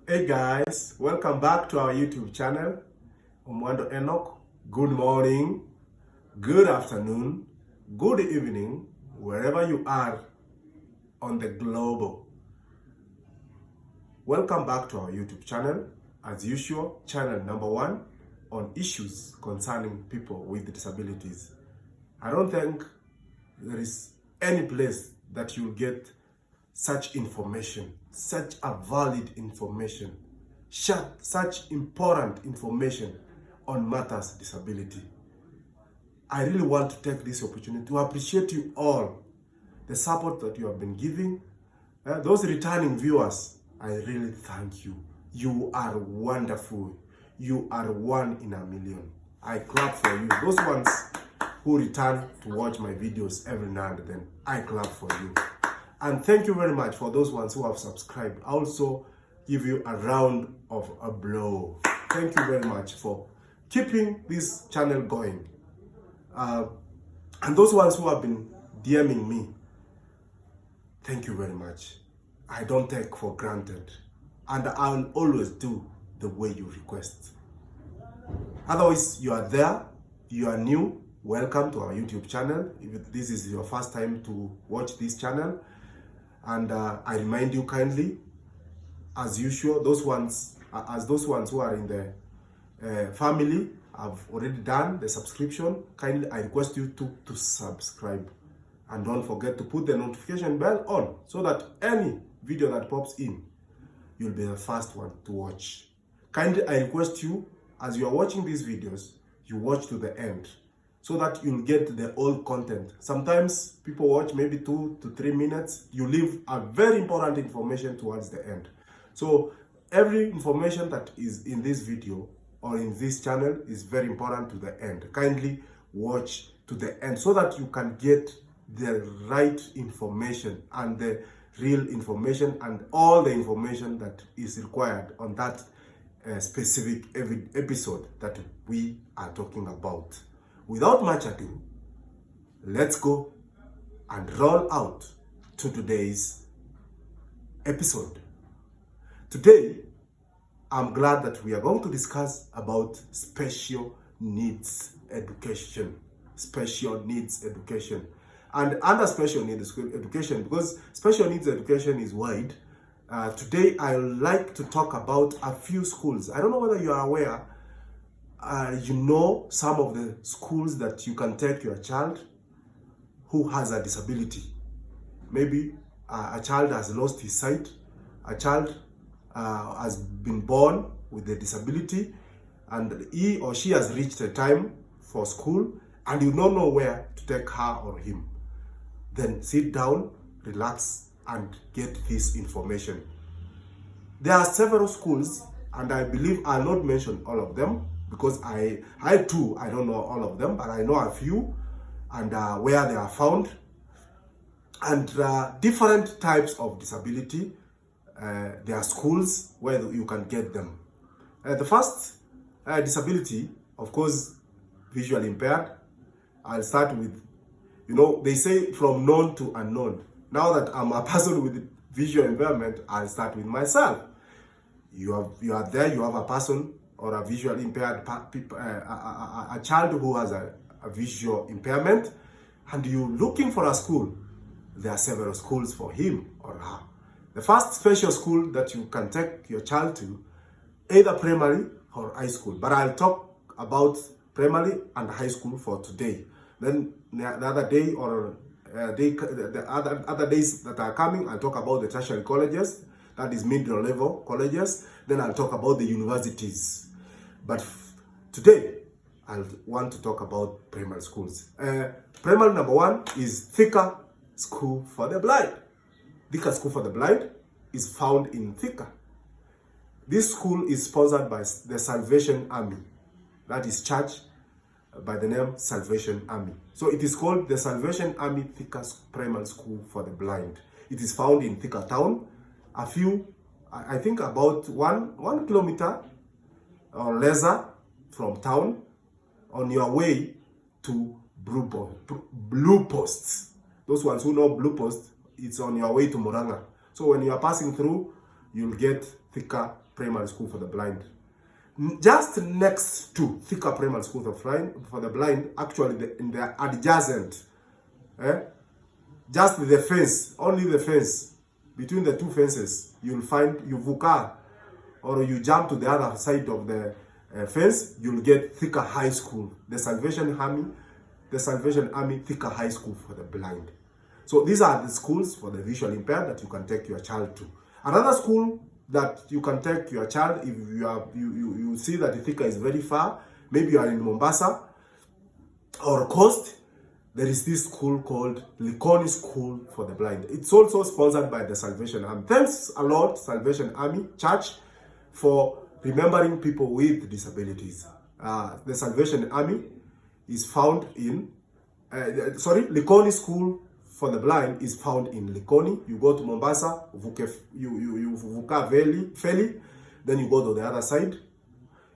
Hey guys, welcome back to our YouTube channel. Omwando Enoch. Good morning, good afternoon, good evening, wherever you are on the globe. Welcome back to our YouTube channel. As usual, channel number 1 on issues concerning people with disabilities. I don't think there is any place that you'll get such information, such a valid information, such important information on matters disability. I really want to take this opportunity to appreciate you all, the support that you have been giving. Those returning viewers, I really thank you. You are wonderful. You are one in a million. I clap for you. Those ones who return to watch my videos every now and then, I clap for you. And thank you very much for those ones who have subscribed. I also give you a round of applause. Thank you very much for keeping this channel going. And those ones who have been DMing me, thank you very much. I don't take for granted. And I'll always do the way you request. Otherwise, you are there, you are new, welcome to our YouTube channel. If this is your first time to watch this channel, and I remind you kindly, as usual, those ones who are in the family have already done the subscription. Kindly, I request you to subscribe, and don't forget to put the notification bell on so that any video that pops in, you'll be the first one to watch. Kindly, I request you, as you are watching these videos, you watch to the end, so that you'll get the whole content. Sometimes people watch maybe 2 to 3 minutes. You leave a very important information towards the end. So every information that is in this video or in this channel is very important to the end. Kindly watch to the end so that you can get the right information and the real information and all the information that is required on that specific episode that we are talking about. Without much ado, let's go and roll out to today's episode. Today, I'm glad that we are going to discuss about special needs education. Special needs education. And under special needs education, because special needs education is wide, today I would like to talk about a few schools. I don't know whether you are aware. You know some of the schools that you can take your child who has a disability. Maybe a child has lost his sight, a child has been born with a disability, and he or she has reached a time for school, and you don't know where to take her or him. Then sit down, relax, and get this information. There are several schools, and I believe I'll not mention all of them, because I too, I don't know all of them, but I know a few, and where they are found, and different types of disability. There are schools where you can get them. The first disability, of course, visually impaired. I'll start with, they say from known to unknown. Now that I'm a person with visual impairment, I'll start with myself. You are there, you have a person or a visually impaired a child who has a visual impairment, and you're looking for a school. There are several schools for him or her. The first special school that you can take your child to, either primary or high school, but I'll talk about primary and high school for today. Then the other day or the other days that are coming, I'll talk about the tertiary colleges, that is middle level colleges. Then I'll talk about the universities. But today, I want to talk about primary schools. Primary number 1 is Thika School for the Blind. Thika School for the Blind is found in Thika. This school is sponsored by the Salvation Army. That is church by the name Salvation Army. So it is called the Salvation Army Thika Primary School for the Blind. It is found in Thika town. I think about one kilometer or lesser from town, on your way to Blue Posts. Those ones who know Blue Post, it's on your way to Muranga. So when you are passing through, you'll get Thika Primary School for the Blind. Just next to Thika Primary School for the Blind, actually in the adjacent, just the fence, only the fence, between the two fences, you'll find, you vuka, or you jump to the other side of the fence, you'll get Thika High School, the Salvation Army Thika High School for the Blind. So these are the schools for the visually impaired that you can take your child to. Another school that you can take your child if you see that Thika is very far, maybe you are in Mombasa or Coast, there is this school called Likoni School for the Blind. It's also sponsored by the Salvation Army. Thanks a lot, Salvation Army Church, for remembering people with disabilities. The Salvation Army is found in, Likoni School for the Blind is found in Likoni. You go to Mombasa, you vuka Feli, then you go to the other side,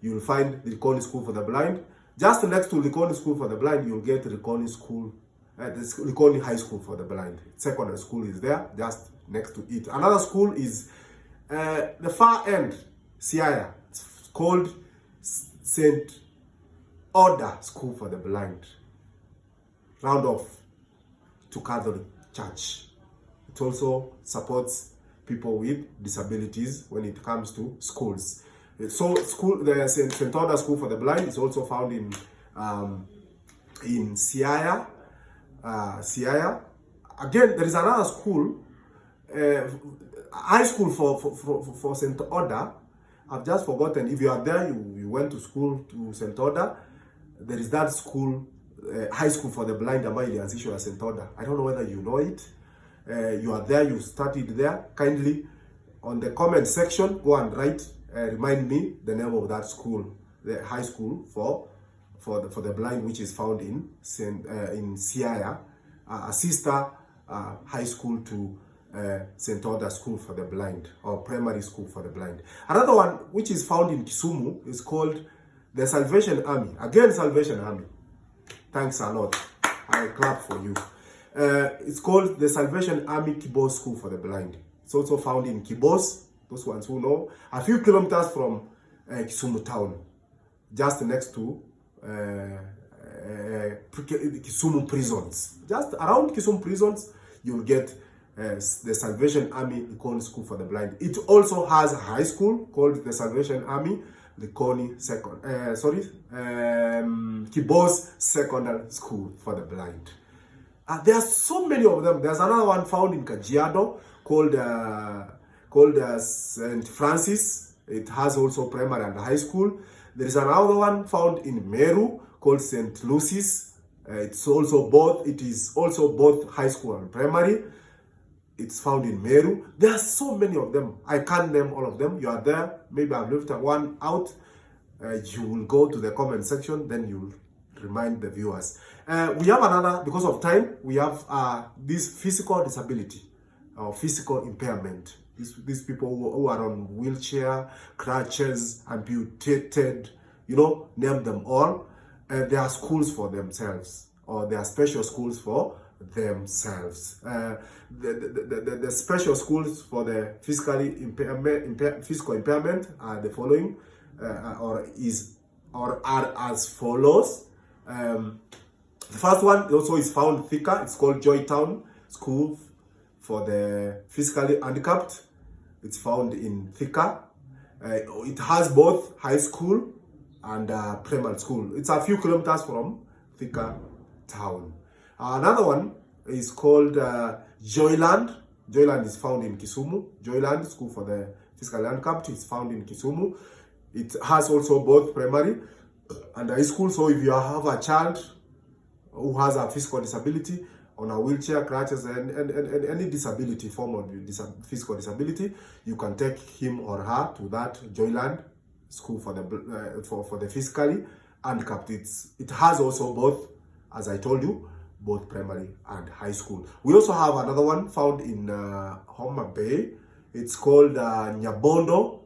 you'll find the Likoni School for the Blind. Just next to Likoni School for the Blind, you'll get Likoni School, Likoni High School for the Blind. Secondary school is there, just next to it. Another school is the far end, Siaya. It's called St. Order School for the Blind. Round off to Catholic Church. It also supports people with disabilities when it comes to schools. So the St. Order School for the Blind is also found in Siaya. Siaya. Again, there is another school, high school for St. Order. I've just forgotten. If you are there, you went to school to St. Order, there is that school, high school for the blind, Amaili and Sisho St. Order. I don't know whether you know it. You are there, you studied there. Kindly, on the comment section, go and write, remind me the name of that school, the high school for the blind, which is found in Siaya, a sister high school to St. Order School for the Blind, or Primary School for the Blind. Another one, which is found in Kisumu, is called the Salvation Army. Again, Salvation Army. Thanks a lot. I clap for you. It's called the Salvation Army Kibos School for the Blind. It's also found in Kibos, those ones who know, a few kilometers from Kisumu town, just next to Kisumu prisons. Just around Kisumu prisons, you'll get the Salvation Army Likoni School for the Blind. It also has a high school called the Salvation Army Likoni Kibos Secondary School for the Blind. There are so many of them. There's another one found in Kajiado called St. Francis. It has also primary and high school. There is another one found in Meru called St. Lucy's. It is also both high school and primary. It's found in Meru. There are so many of them. I can't name all of them. You are there. Maybe I've left one out. You will go to the comment section, then you'll remind the viewers. We have another, because of time, we have this physical disability or physical impairment. These people who are on wheelchair, crutches, amputated, name them all. There are schools for themselves, or there are special schools for themselves. The special schools for the physical impairment are the following, or are as follows. The first one also is found Thika. It's called Joytown School for the physically handicapped. It's found in Thika. It has both high school and primary school. It's a few kilometers from Thika town. Another one is called Joyland. Joyland is found in Kisumu. Joyland School for the physically handicapped is found in Kisumu. It has also both primary and high school. So if you have a child who has a physical disability, on a wheelchair, crutches, and any disability, form of physical disability, you can take him or her to that Joyland School for the physically handicapped. It has also both, as I told you, both primary and high school. We also have another one found in Homa Bay. It's called Nyabondo.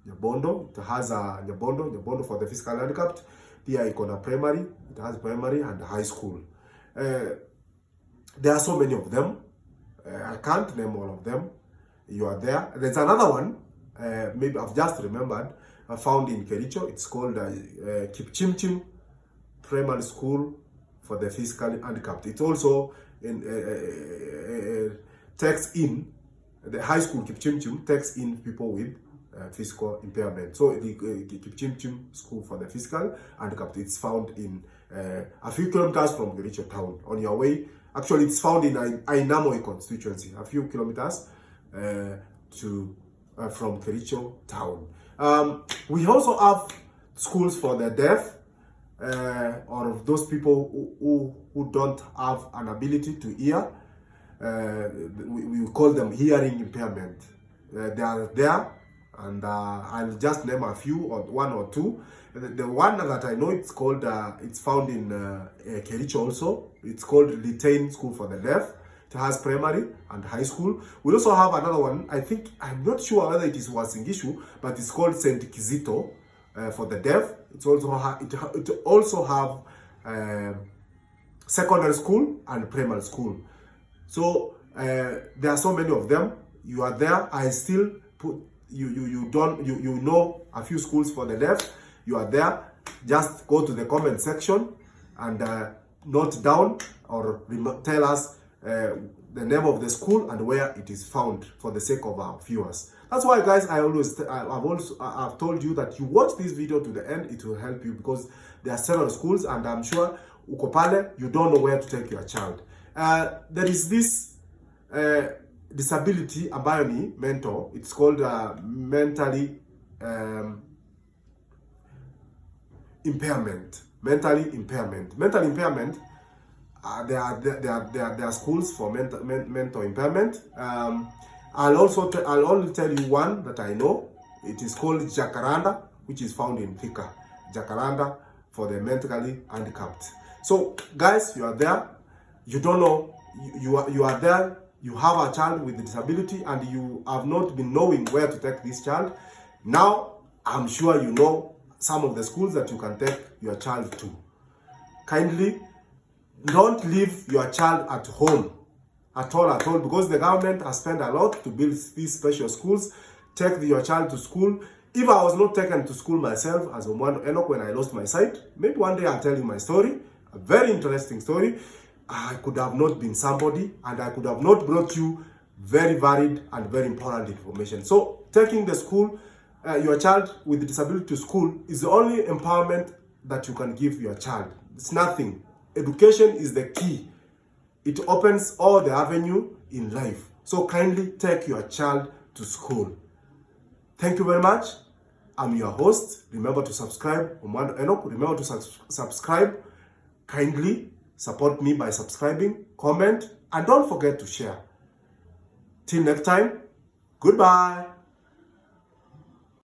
Nyabondo. It has a Nyabondo for the physical handicapped. Here it's on a primary. It has primary and high school. There are so many of them. I can't name all of them. You are there. There's another one. maybe I've just remembered, found in Kericho. It's called Kipchimchim Primary School for the Physically Handicapped. It also takes in, the high school Kipchimchim takes in people with physical impairment. So the Kipchimchim School for the Physical Handicapped, it's found in a few kilometers from Kericho town. On your way, actually it's found in Ainamoi constituency, a few kilometers from Kericho town. We also have schools for the deaf, or those people who don't have an ability to hear. We call them hearing impairment. They are there, and I'll just name a few, or one or two. The one that I know, it's called, it's found in Kericho also. It's called Litain School for the Deaf. It has primary and high school. We also have another one, I think, I'm not sure whether it is Wasingishu, but it's called St. Kizito for the deaf. It also have secondary school and primary school. So there are so many of them. You are there. I still put you know a few schools for the deaf. You are there. Just go to the comment section and note down or tell us the name of the school and where it is found, for the sake of our viewers. That's why, guys, I've told you that you watch this video to the end. It will help you, because there are several schools, and I'm sure uko pale, you don't know where to take your child. There is this disability ambayo ni mental. It's called mentally impairment. Mentally impairment. Mental impairment. There are schools for mental impairment. I'll only tell you one that I know. It is called Jacaranda, which is found in Thika. Jacaranda for the mentally handicapped. So, guys, you are there. You don't know. You are there. You have a child with a disability, and you have not been knowing where to take this child. Now, I'm sure you know some of the schools that you can take your child to. Kindly don't leave your child at home at all, because the government has spent a lot to build these special schools. Take your child to school. If I was not taken to school myself as Omwando Enoch when I lost my sight, maybe one day I'll tell you my story, a very interesting story. I could have not been somebody, and I could have not brought you very varied and very important information. So taking the school, your child with disability to school is the only empowerment that you can give your child. It's nothing. Education is the key. It opens all the avenue in life. So kindly take your child to school. Thank you very much. I'm your host. Remember to subscribe. Omwando Enoch. Remember to subscribe. Kindly support me by subscribing, comment, and don't forget to share. Till next time, goodbye.